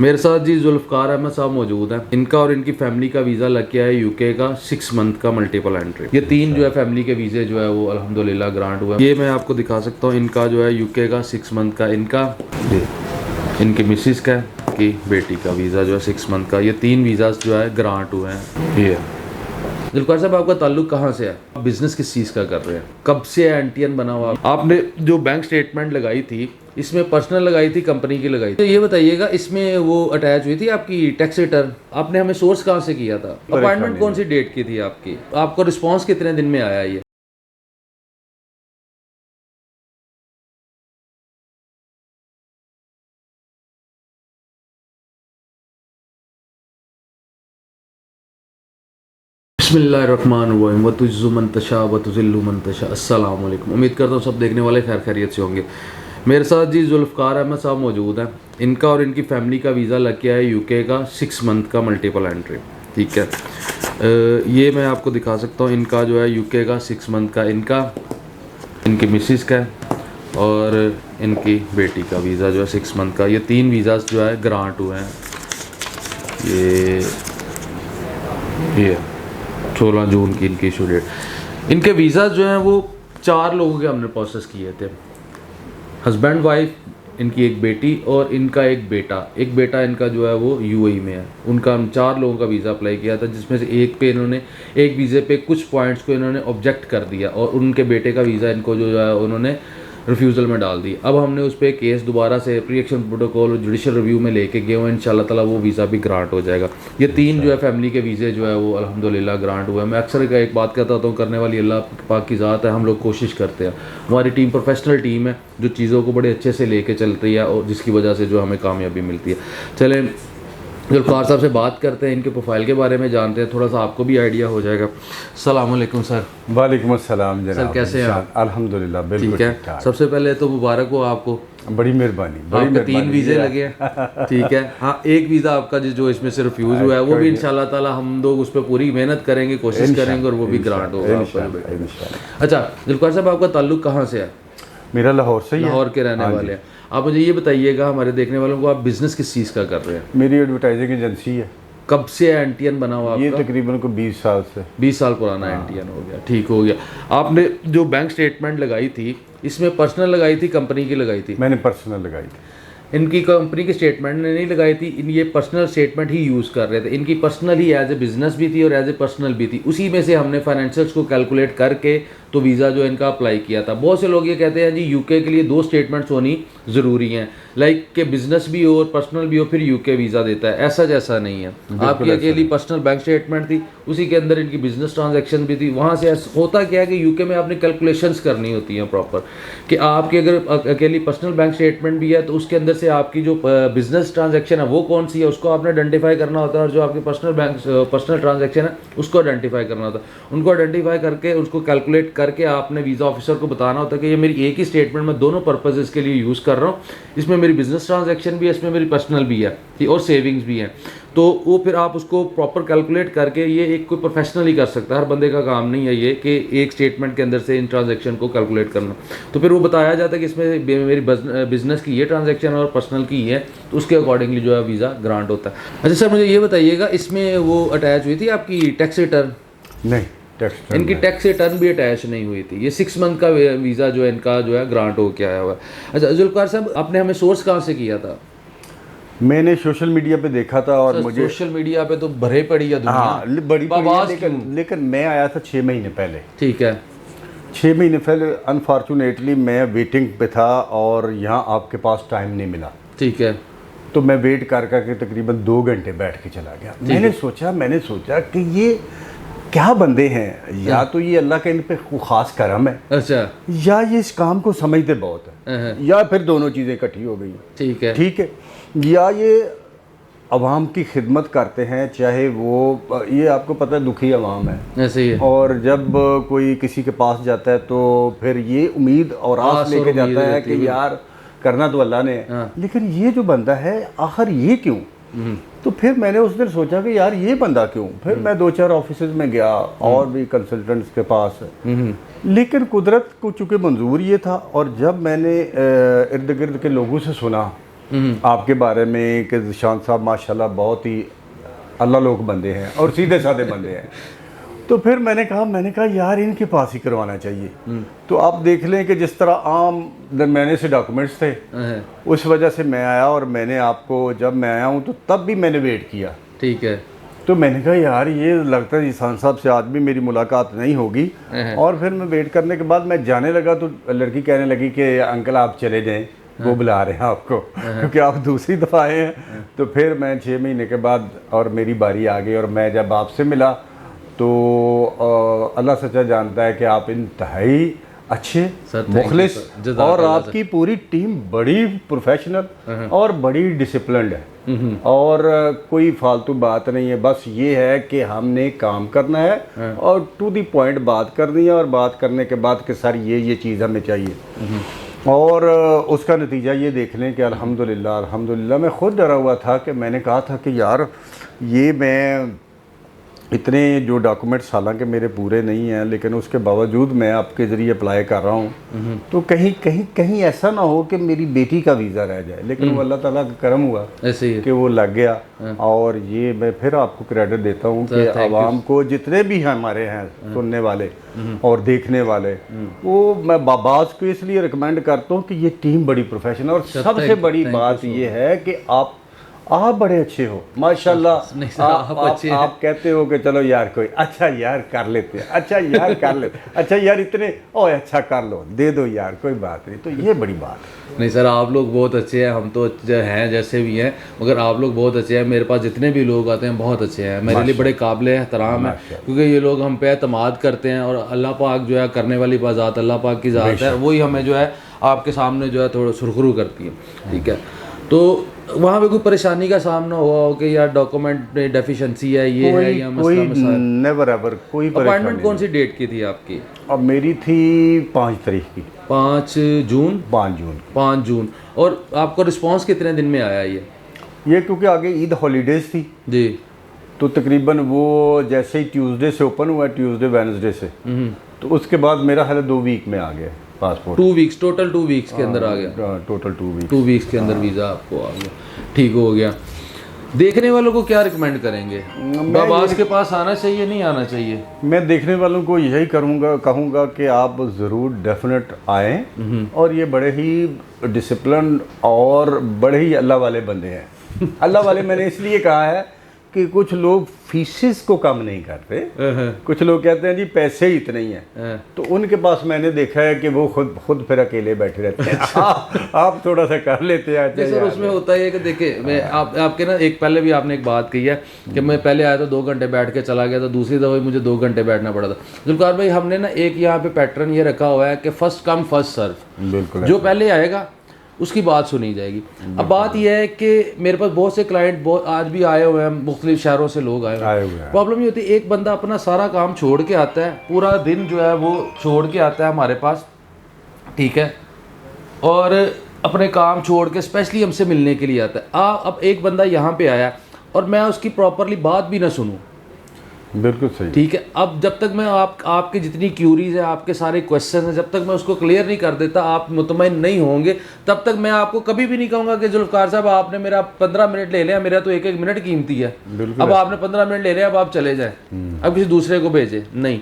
मेरे साथ जी जुल्फ़कार अहमद साहब मौजूद हैं। इनका और इनकी फैमिली का वीज़ा लग गया है यूके का 6 मंथ का मल्टीपल एंट्री। ये 3 जो है फैमिली के वीज़े जो है वो अल्हम्दुलिल्लाह ग्रांट हुआ है। ये मैं आपको दिखा सकता हूँ इनका जो है यूके का 6 मंथ का इनका, इनकी मिसिस का की बेटी का वीज़ा जो है 6 मंथ का। ये 3 वीज़ा जो है ग्रांट हुए हैं। ये जुल्फ़कार साहब, आपका ताल्लुक कहाँ से है? आप बिजनेस किस चीज़ का कर रहे हैं? कब से एंटीएन बना हुआ? आपने जो बैंक स्टेटमेंट लगाई थी इसमें पर्सनल लगाई थी, कंपनी की लगाई थी? तो ये बताइएगा, इसमें वो अटैच हुई थी आपकी टैक्स रिटर्न? आपने हमें सोर्स कहाँ से किया था? अपॉइंटमेंट कौन सी डेट की थी आपकी? आपको रिस्पॉन्स कितने दिन में आया ये? बिस्मिल्लाहिर्रहमानिर्रहीम व तुज्ज़ु मन तशा व तुज़िल्लु मन तशा। अस्सलामु अलैकुम। उम्मीद करता हूँ सब देखने वाले खैर खैरियत से होंगे। मेरे साथ जी जुल्फ़कार अहमद साहब मौजूद हैं। इनका और इनकी फैमिली का वीज़ा लग गया है यूके का 6 मंथ का मल्टीपल एंट्री। ठीक है, ये मैं आपको दिखा सकता हूँ इनका जो है यूके का 6 मंथ का इनका, इनकी मिसिस का और इनकी बेटी का वीज़ा जो है 6 मंथ का। ये 3 वीज़ा जो है ग्रांट हुए हैं। ये 16 जून की इनकी इशू डेट। इनके वीज़ा जो हैं वो 4 लोगों के हमने प्रोसेस किए थे, हस्बैंड वाइफ, इनकी एक बेटी और इनका एक बेटा। एक बेटा इनका जो है वो यूएई में है। उनका हम 4 लोगों का वीज़ा अप्लाई किया था, जिसमें से एक पे इन्होंने, एक वीज़े पे कुछ पॉइंट्स को इन्होंने ऑब्जेक्ट कर दिया और उनके बेटे का वीज़ा इनको जो है उन्होंने रिफ्यूज़ल में डाल दी। अब हमने उस पर केस दोबारा से प्री एक्शन प्रोटोकॉल और जुडिशल रिव्यू में लेके गए हुए, इंशाल्लाह ताला वो वीज़ा भी ग्रांट हो जाएगा। ये 3 जो है फैमिली के वीज़े जो है वो अल्हम्दुलिल्लाह ग्रांट हुआ है। मैं अक्सर का एक बात कहता हूँ, करने वाली अल्लाह पाक की ज़ात है। हम लोग कोशिश करते हैं, हमारी टीम प्रोफेशनल टीम है जो चीज़ों को बड़े अच्छे से लेके चलती है और जिसकी वजह से जो हमें कामयाबी मिलती है। चलें जुल्फ़कार साहब से बात करते हैं, इनके प्रोफाइल के बारे में जानते हैं, थोड़ा सा आपको भी आइडिया हो जाएगा। अस्सलाम वालेकुम सर। वालेकुम अस्सलाम जनाब। सर कैसे हैं आप? अल्हम्दुलिल्लाह बिल्कुल ठीक है। सबसे पहले तो मुबारक हो आपको, बड़ी मेहरबानी। आपके 3 वीज़े लगे हैं। ठीक है, हाँ, एक वीज़ा आपका जो इसमें से रिफ्यूज़ हुआ है वो भी इंशाल्लाह ताला हम लोग उस पर पूरी मेहनत करेंगे, कोशिश करेंगे और वो भी ग्रांट होगा आपका। अच्छा जुल्फ़कार साहब, आपका ताल्लुक कहाँ से है? मेरा लाहौर से ही है। लाहौर के रहने वाले हैं आप। मुझे ये बताइएगा, हमारे देखने वालों को, आप बिज़नेस किस चीज़ का कर रहे हैं? मेरी एडवर्टाइजिंग एजेंसी है। कब से एंटीएन बना हुआ ये आपका? तकरीबन को 20 साल से। 20 साल पुराना एंटीएन हो गया। ठीक हो गया। आपने जो बैंक स्टेटमेंट लगाई थी इसमें पर्सनल लगाई थी, कंपनी की लगाई थी? मैंने पर्सनल लगाई थी। इनकी कंपनी की स्टेटमेंट ने नहीं लगाई थी, ये पर्सनल स्टेटमेंट ही यूज़ कर रहे थे। इनकी पर्सनल ही एज ए बिजनेस भी थी और एज ए पर्सनल भी थी। उसी में से हमने फाइनेंशियल्स को कैलकुलेट करके तो वीज़ा जो इनका अप्लाई किया था। बहुत से लोग ये कहते हैं जी यूके के लिए 2 स्टेटमेंट्स होनी ज़रूरी हैं, लाइक कि बिजनेस भी हो और पर्सनल भी हो फिर यूके वीज़ा देता है। ऐसा जैसा नहीं है। आपकी अकेली पर्सनल बैंक स्टेटमेंट थी, उसी के अंदर इनकी बिजनेस ट्रांजैक्शन भी थी। वहाँ से होता क्या है कि यूके में आपने कैलकुलेशंस करनी होती हैं प्रॉपर, कि आपकी अगर अकेली पर्सनल बैंक स्टेटमेंट भी है तो उसके अंदर से आपकी जो बिजनेस ट्रांजैक्शन है वो कौन सी है उसको आपने आइडेंटिफाई करना होता है, और जो आपकी पर्सनल ट्रांजैक्शन है उसको आइडेंटिफाई करना होता है। उनको आइडेंटिफाई करके उसको कैलकुलेट करके आपने वीज़ा ऑफिसर को बताना होता है कि ये मेरी एक ही स्टेटमेंट मैं दोनों पर्पजेज़ के लिए यूज़ कर रहा हूँ। इसमें मेरी बिजनेस ट्रांजैक्शन भी है, इसमें मेरी पर्सनल भी है और सेविंग्स भी हैं। तो वो फिर आप उसको प्रॉपर कैलकुलेट करके, ये एक कोई प्रोफेशनल ही कर सकता है, हर बंदे का काम नहीं है ये कि एक स्टेटमेंट के अंदर से इन ट्रांजैक्शन को कैलकुलेट करना। तो फिर वो बताया जाता है कि इसमें मेरी बिजनेस की ये ट्रांजैक्शन और पर्सनल की ये है, तो उसके अकॉर्डिंगली जो है वीज़ा ग्रांट होता है। अच्छा सर, मुझे ये बताइएगा, इसमें वो अटैच हुई थी आपकी टैक्स रिटर्न? नहीं, इनकी टैक्स रिटर्न भी अटैच नहीं हुई थी। ये 6 मंथ का वीज़ा जो है इनका जो है ग्रांट हो के आया हुआ है। अच्छा जुल्फ़कार साहब, आपने हमें सोर्स कहाँ से किया था? मैंने सोशल मीडिया पे देखा था और मुझे सोशल मीडिया पे तो भरे पड़ी है दुनिया। हाँ, बड़ी लेकिन मैं आया था 6 महीने पहले। ठीक है, 6 महीने पहले अनफॉर्चुनेटली मैं वेटिंग पे था और यहाँ आपके पास टाइम नहीं मिला। ठीक है, तो मैं वेट कर करके तकरीबन 2 घंटे बैठ के चला गया। मैंने सोचा कि ये क्या बंदे हैं, या तो ये अल्लाह का इन पे ख़ास करम है, अच्छा, या ये इस काम को समझते बहुत है, या फिर दोनों चीज़ें इकट्ठी हो गई। ठीक है, ठीक है, या ये अवाम की खिदमत करते हैं, चाहे वो, ये आपको पता है दुखी अवाम है, ऐसे ही है। और जब कोई किसी के पास जाता है तो फिर ये उम्मीद और आस लेके जाता है कि यार करना तो अल्लाह ने है, लेकिन ये जो बंदा है आखिर ये क्यों। तो फिर मैंने उस दिन सोचा कि यार ये बंदा क्यों। फिर मैं 2-4 ऑफिस में गया और भी कंसल्टेंट्स के पास, लेकिन कुदरत को चूँकि मंजूर ये था, और जब मैंने इर्द गिर्द के लोगों से सुना आपके बारे में कि ज़ीशान साहब माशाल्लाह बहुत ही अल्लाह लोग बंदे हैं और सीधे साधे बंदे हैं। तो फिर मैंने कहा यार इनके पास ही करवाना चाहिए। तो आप देख लें कि जिस तरह आम मैंने से डॉक्यूमेंट्स थे, उस वजह से मैं आया, और मैंने आपको जब मैं आया हूँ तो तब भी मैंने वेट किया। ठीक है। तो मैंने कहा यार ये लगता है ज़ीशान साहब से आज भी मेरी मुलाकात नहीं होगी। और फिर मैं वेट करने के बाद मैं जाने लगा तो लड़की कहने लगी कि अंकल आप चले जाएं, वो बुला रहे हैं आपको, क्योंकि आप दूसरी दफ़ा आए हैं। तो फिर मैं 6 महीने के बाद और मेरी बारी आ गई, और मैं जब आपसे मिला तो अल्लाह सच्चा जानता है कि आप इंतहाई अच्छे, मुखलिस, और आपकी पूरी टीम बड़ी प्रोफेशनल और बड़ी डिसिप्लिन्ड है, और कोई फालतू बात नहीं है। बस ये है कि हमने काम करना है और टू दी पॉइंट बात करनी है, और बात करने के बाद कि सर ये चीज़ हमें चाहिए, और उसका नतीजा ये देख लें कि अल्हम्दुलिल्लाह मैं ख़ुद डरा हुआ था कि मैंने कहा था कि यार ये मैं इतने जो डॉक्यूमेंट्स हालांकि मेरे पूरे नहीं हैं, लेकिन उसके बावजूद मैं आपके ज़रिए अप्लाई कर रहा हूँ, तो कहीं ऐसा ना हो कि मेरी बेटी का वीज़ा रह जाए। लेकिन वो अल्लाह ताला का करम हुआ ऐसे ही कि वो लग गया। और ये मैं फिर आपको क्रेडिट देता हूँ कि आवाम को जितने भी हमारे हैं सुनने वाले और देखने वाले, वो मैं बाबाज को इसलिए रिकमेंड करता हूँ कि ये टीम बड़ी प्रोफेशनल, और सबसे बड़ी बात ये है कि आप बड़े अच्छे हो माशाल्लाह। आप कहते हो कि चलो यार कोई अच्छा यार कर लेते हैं, अच्छा यार कर लेते, अच्छा यार इतने ओए अच्छा कर लो, दे दो यार, कोई बात नहीं। तो ये बड़ी बात है। नहीं सर, आप लोग बहुत अच्छे हैं, हम तो हैं जैसे भी हैं, मगर आप लोग बहुत अच्छे हैं। मेरे पास जितने भी लोग आते हैं बहुत अच्छे हैं, मेरे लिए बड़े काबिल एहतराम है, क्योंकि ये लोग हम पे एतमाद करते हैं, और अल्लाह पाक जो है करने वाली ज़ात अल्लाह पाक की ज़ात है, वही हमें जो है आपके सामने जो है थोड़ा सुरखरू करती है। ठीक है। तो वहाँ पे कोई परेशानी का सामना हुआ हो कि यार डॉक्यूमेंट में डेफिशिएंसी है, ये है या मसला मसाइल? नेवर एवर कोई परेशानी। अपॉइंटमेंट कौन सी डेट की थी आपकी? अब मेरी थी 5 तारीख की। 5 जून। 5 जून। और आपको रिस्पांस कितने दिन में आया ये क्योंकि आगे ईद हॉलीडेज थी जी, तो तकरीबन वो जैसे ही ट्यूसडे से ओपन हुआ, ट्यूसडे वेडनेसडे से, तो उसके बाद मेरा हाल 2 वीक में आ गया पासपोर्ट। 2 वीक्स, टोटल 2 वीक्स के अंदर आ गया। टोटल 2 वीक्स के अंदर वीज़ा आपको आ गया, ठीक हो गया। देखने वालों को क्या रिकमेंड करेंगे? बाबास के पास आना चाहिए, नहीं आना चाहिए? मैं देखने वालों को यही कहूँगा कि आप ज़रूर डेफिनेट आएँ, और ये बड़े ही डिसिप्लिन और बड़े ही अल्लाह वाले बंदे हैं। अल्लाह वाले मैंने इसलिए कहा है कि कुछ लोग फीसिस को कम नहीं करते, कुछ लोग कहते हैं जी पैसे ही इतने ही हैं, तो उनके पास मैंने देखा है कि वो खुद फिर अकेले बैठे रहते हैं। आप थोड़ा सा कर लेते हैं सर। उसमें होता है कि देखिए मैं आपके ना एक पहले भी आपने एक बात कही है कि मैं पहले आया था 2 घंटे बैठ के चला गया था, दूसरी दफ़ा मुझे 2 घंटे बैठना पड़ा था। जुल्फ़ार भाई, हमने ना एक यहाँ पे पैटर्न ये रखा हुआ है कि फर्स्ट कम फर्स्ट सर्व। बिल्कुल, जो पहले आएगा उसकी बात सुनी जाएगी। अब बात यह है कि मेरे पास बहुत से क्लाइंट आज भी आए हुए हैं, मुख्तलिफ शहरों से लोग आए हुए हैं। प्रॉब्लम ये होती है, एक बंदा अपना सारा काम छोड़ के आता है, पूरा दिन जो है वो छोड़ के आता है हमारे पास, ठीक है, और अपने काम छोड़ के स्पेशली हमसे मिलने के लिए आता है। अब एक बंदा यहाँ पे आया और मैं उसकी प्रॉपरली बात भी ना सुनूँ, बिल्कुल सही, ठीक है। अब जब तक मैं आपके जितनी क्यूरीज है, आपके सारे क्वेश्चन हैं, जब तक मैं उसको क्लियर नहीं कर देता, आप मुतमईन नहीं होंगे, तब तक मैं आपको कभी भी नहीं कहूँगा कि जुल्फ़कार साहब आपने मेरा 15 मिनट ले लिया, मेरा तो 1-1 मिनट कीमती है, अब आपने 15 मिनट ले लिया, अब आप चले जाएं, अब किसी दूसरे को भेजें। नहीं,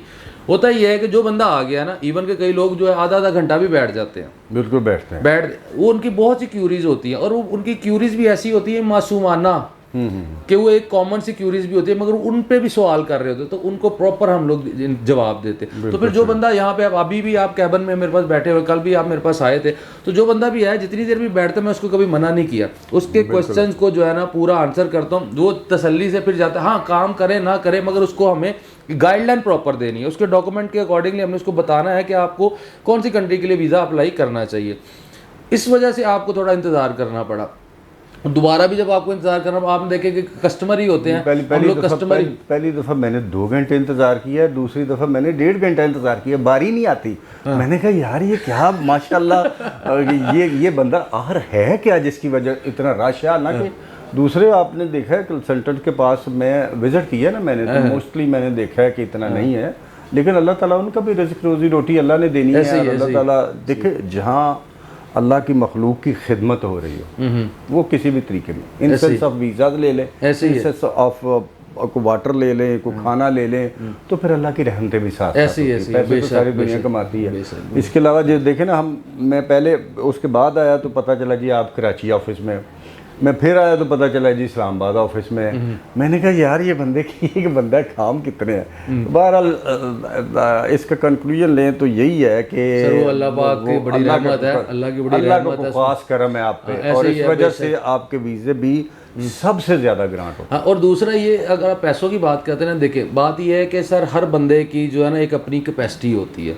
होता ही है कि जो बंदा आ गया ना, इवन के कई लोग जो है आधा घंटा भी बैठ जाते हैं, बिल्कुल बैठते हैं, वो उनकी बहुत सी क्यूरीज होती हैं, और वो उनकी क्यूरीज भी ऐसी होती है मासूमाना कि वो एक कॉमन सी क्यूरीज भी होती है, मगर उन पे भी सवाल कर रहे होते हैं, तो उनको प्रॉपर हम लोग जवाब देते। तो फिर जो बंदा यहाँ पे, अभी भी आप कैबिन में मेरे पास बैठे हुए, कल भी आप मेरे पास आए थे, तो जो बंदा भी है जितनी देर भी बैठता है मैं उसको कभी मना नहीं किया, उसके क्वेश्चंस को जो है ना पूरा आंसर करता हूँ, वो तसल्ली से फिर जाता है। हाँ, काम करे ना करे, मगर उसको हमें गाइडलाइन प्रॉपर देनी है, उसके डॉक्यूमेंट के अकॉर्डिंगली हमने उसको बताना है कि आपको कौन सी कंट्री के लिए वीज़ा अप्लाई करना चाहिए। इस वजह से आपको थोड़ा इंतज़ार करना पड़ा। दोबारा भी जब आपको इंतजार करना, आपने देखे कि कस्टमर ही होते हैं, पहली दफ़ा मैंने 2 घंटे इंतज़ार किया, दूसरी दफ़ा मैंने 1.5 घंटा इंतज़ार किया, बारी नहीं आती। मैंने कहा यार ये क्या माशाल्लाह ये बंदा आहर है क्या जिसकी वजह इतना रश है। हालांकि दूसरे आपने देखा है कंसल्टेंट के पास मैं विज़िट किया ना मैंने, तो मोस्टली मैंने देखा है कि इतना नहीं है, लेकिन अल्लाह ताला उनका भी रिज़्क़ रोज़ी रोटी अल्लाह ने देनी है। अल्लाह ताला देखे, जहाँ अल्लाह की मखलूक की खिदमत हो रही हो, वो किसी भी तरीके में, इंसेंस ऑफ वीज़ा ले लें, इंसेंस ऑफ को वाटर ले लें, को खाना ले लें, तो फिर अल्लाह की रहमतें भी साथ ऐसी पैसे तो सारी दुनिया कमाती है। इसके अलावा जो देखे ना, मैं पहले उसके बाद आया तो पता चला जी आप कराची ऑफिस में, मैं फिर आया तो पता चला जी इस्लामाबाद ऑफिस में। मैंने कहा यार ये बंदे की एक बंदा काम कितने हैं। बहरहाल इसका कंक्लूजन लें तो यही है कि अल्लाह पाक की बड़ी रहमत है, अल्लाह की बड़ी रहमत है, खास करम है आप पे, और इस वजह से आपके वीज़े भी सबसे ज़्यादा ग्रांट होता है। हाँ, और दूसरा ये, अगर आप पैसों की बात करते हैं ना, देखिए बात ये है कि सर हर बंदे की जो है ना एक अपनी कैपेसिटी होती है।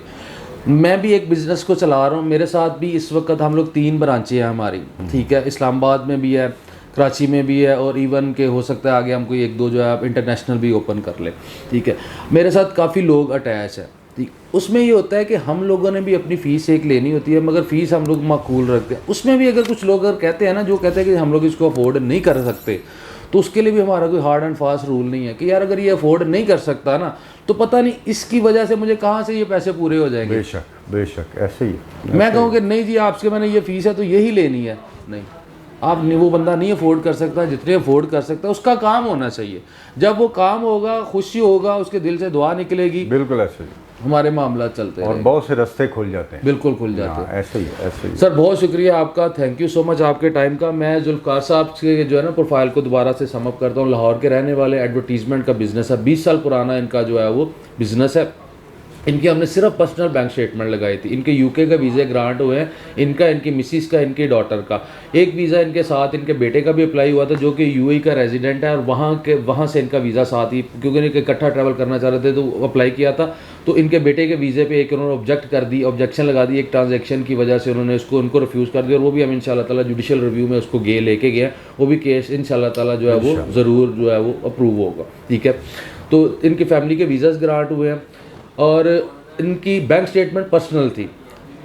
मैं भी एक बिज़नेस को चला रहा हूँ, मेरे साथ भी इस वक्त हम लोग 3 ब्रांचें हैं हमारी, ठीक है, इस्लामाबाद में भी है, कराची में भी है, और इवन के हो सकता है आगे हम कोई 1-2 जो है आप इंटरनेशनल भी ओपन कर ले, ठीक है। मेरे साथ काफ़ी लोग अटैच है, ठीक। उसमें ये होता है कि हम लोगों ने भी अपनी फ़ीस एक लेनी होती है, मगर फ़ीस हम लोग माकूल रखते हैं। उसमें भी अगर कुछ लोग अगर कहते हैं ना, जो कहते हैं कि हम लोग इसको अफोर्ड नहीं कर सकते, तो उसके लिए भी हमारा कोई हार्ड एंड फास्ट रूल नहीं है कि यार अगर ये अफोर्ड नहीं कर सकता ना, तो पता नहीं इसकी वजह से मुझे कहाँ से ये पैसे पूरे हो जाएंगे। बेशक ऐसे ही मैं कहूँ कि नहीं जी आपसे मैंने ये फ़ीस है तो यही लेनी है, नहीं, आप नहीं, वो बंदा नहीं अफोर्ड कर सकता, जितने अफोर्ड कर सकता है उसका काम होना चाहिए। जब वो काम होगा, खुशी होगा, उसके दिल से दुआ निकलेगी, बिल्कुल ऐसे ही हमारे मामला चलते हैं और बहुत से रास्ते खुल जाते हैं, बिल्कुल खुल जाते हैं। ऐसे ही सर बहुत शुक्रिया आपका, थैंक यू सो मच आपके टाइम का। मैं जुल्फ़कार साहब के जो है ना प्रोफाइल को दोबारा से समअप करता हूँ। लाहौर के रहने वाले, एडवर्टीजमेंट का बिज़नेस है, 20 साल पुराना इनका जो है वो बिज़नेस है। इनकी हमने सिर्फ पर्सनल बैंक स्टेटमेंट लगाई थी। इनके यूके का वीज़ा ग्रांट हुए हैं, इनका, इनकी मिसिस का, इनकी डॉटर का। एक वीज़ा इनके साथ इनके बेटे का भी अप्लाई हुआ था जो कि यूएई का रेजिडेंट है, और वहाँ से इनका वीज़ा साथ ही, क्योंकि इनके इकट्ठा ट्रैवल करना चाह रहे थे तो अप्लाई किया था। तो इनके बेटे के वीज़े पे एक उन्होंने ऑब्जेक्ट कर दी, ऑब्जेक्शन लगा दी, एक ट्रांजैक्शन की वजह से उन्होंने उनको रिफ्यूज़ कर दिया, और वो भी हम इंशाल्लाह ताला जुडिशियल रिव्यू में उसको लेके गए, वो भी केस इंशाल्लाह ताला जो है वो ज़रूर जो है वो अप्रूव होगा, ठीक है। तो इनकी फैमिली के वीज़ास ग्रांट हुए हैं, और इनकी बैंक स्टेटमेंट पर्सनल थी।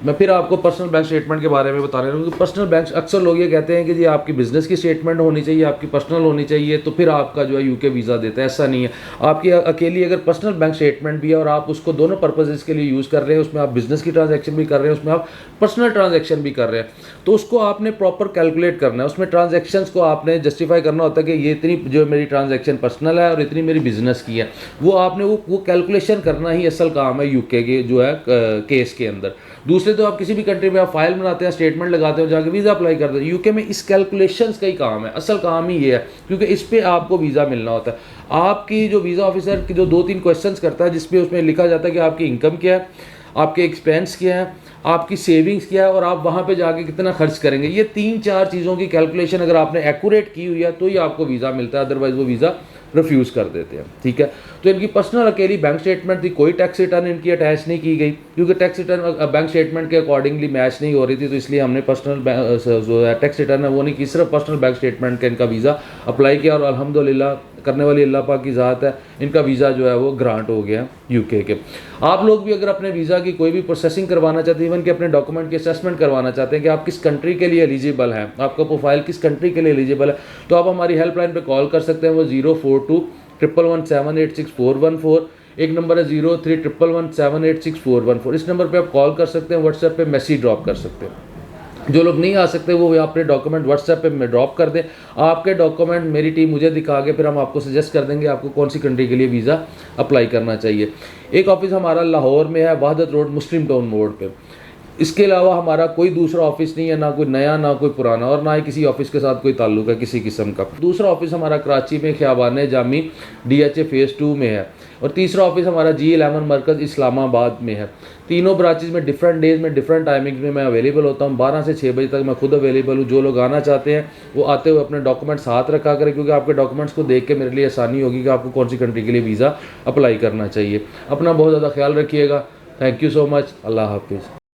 मैं फिर आपको पर्सनल बैंक स्टेटमेंट के बारे में बता रहा हूँ कि पर्सनल बैंक, अक्सर लोग ये कहते हैं कि जी आपकी बिज़नेस की स्टेटमेंट होनी चाहिए, आपकी पर्सनल होनी चाहिए, तो फिर आपका जो है यूके वीज़ा देता है। ऐसा नहीं है, आपकी अकेली अगर पर्सनल बैंक स्टेटमेंट भी है और आप उसको दोनों पर्पजेज़ के लिए यूज़ कर रहे हैं, उसमें आप बिज़नेस की ट्रांजैक्शन भी कर रहे हैं, उसमें आप पर्सनल ट्रांजैक्शन भी कर रहे हैं, तो उसको आपने प्रॉपर कैलकुलेट करना है। उसमें ट्रांजैक्शंस को आपने जस्टिफाई करना होता है कि ये इतनी जो मेरी ट्रांजैक्शन पर्सनल है और इतनी मेरी बिज़नेस की है, वो आपने वो कैलकुलेशन करना ही असल काम है यूके के जो है केस के अंदर। दूसरे तो आप किसी भी कंट्री में आप फाइल बनाते हैं, स्टेटमेंट लगाते हो, जाके वीज़ा अप्लाई करते हैं। यूके में इस कैलकुलेशंस का ही काम है, असल काम ही ये है, क्योंकि इस पे आपको वीज़ा मिलना होता है। आपकी जो वीज़ा ऑफिसर की जो 2-3 क्वेश्चंस करता है, जिसपे उसमें लिखा जाता है कि आपकी इनकम क्या है, आपके एक्सपेंस क्या है, आपकी सेविंग्स क्या है, और आप वहाँ पे जाके कितना खर्च करेंगे। ये 3-4 चीज़ों की कैलकुलेशन अगर आपने एक्यूरेट की हुई है तो ही आपको वीज़ा मिलता है, अदरवाइज़ वो वीज़ा रिफ्यूज़ कर देते हैं, ठीक है। तो इनकी पर्सनल अकेली बैंक स्टेटमेंट थी, कोई टैक्स रिटर्न इनकी अटैच नहीं की गई, क्योंकि टैक्स रिटर्न बैंक स्टेटमेंट के अकॉर्डिंगली मैच नहीं हो रही थी, तो इसलिए हमने पर्सनल जो है टैक्स रिटर्न है वो नहीं की, सिर्फ पर्सनल बैंक स्टेटमेंट का इनका वीज़ा अप्लाई किया, और अल्हम्दुलिल्लाह करने वाली अल्लाह पाक की ज़ात है, इनका वीज़ा जो है वो ग्रांट हो गया यूके के। आप लोग भी अगर अपने वीज़ा की कोई भी प्रोसेसिंग करवाना चाहते हैं, इवन कि अपने डॉक्यूमेंट की असेसमेंट करवाना चाहते हैं कि आप किस कंट्री के लिए एलिजिबल हैं, आपका प्रोफाइल किस कंट्री के लिए एलिजिबल है, तो आप हमारी हेल्पलाइन पर कॉल कर सकते हैं। वो 042-111-786-414, एक नंबर है 03-111-786-414। इस नंबर पे आप कॉल कर सकते हैं, व्हाट्सएप पे मैसेज ड्रॉप कर सकते हैं। जो लोग नहीं आ सकते वो अपने डॉक्यूमेंट व्हाट्सएप पे ड्रॉप कर दें, आपके डॉक्यूमेंट मेरी टीम मुझे दिखा के फिर हम आपको सजेस्ट कर देंगे आपको कौन सी कंट्री के लिए वीज़ा अप्लाई करना चाहिए। एक ऑफिस हमारा लाहौर में है, वहदत रोड, मुस्लिम टाउन मोड़ पे। इसके अलावा हमारा कोई दूसरा ऑफिस नहीं है, ना कोई नया ना कोई पुराना, और ना ही किसी ऑफिस के साथ कोई ताल्लुक है किसी किस्म का। दूसरा ऑफिस हमारा कराची में ख़ियाबान जामी DHA फेज़ 2 में है, और तीसरा ऑफिस हमारा G11 मरकज़ इस्लामाबाद में है। तीनों ब्रांचेज में डिफरेंट डेज़ में डिफरेंट टाइमिंग्स में मैं अवेलेबल होता हूँ। 12 से 6 बजे तक मैं खुद अवेलेबल हूँ। जो लोग आना चाहते हैं वो आते हुए अपने डॉक्यूमेंट साथ रखा करें, क्योंकि आपके डॉक्यूमेंट्स को देख के मेरे लिए आसानी होगी कि आपको कौन सी कंट्री के लिए वीज़ा अप्लाई करना चाहिए। अपना बहुत ज़्यादा ख्याल रखिएगा। Thank you so much. अल्लाह हाफिज़।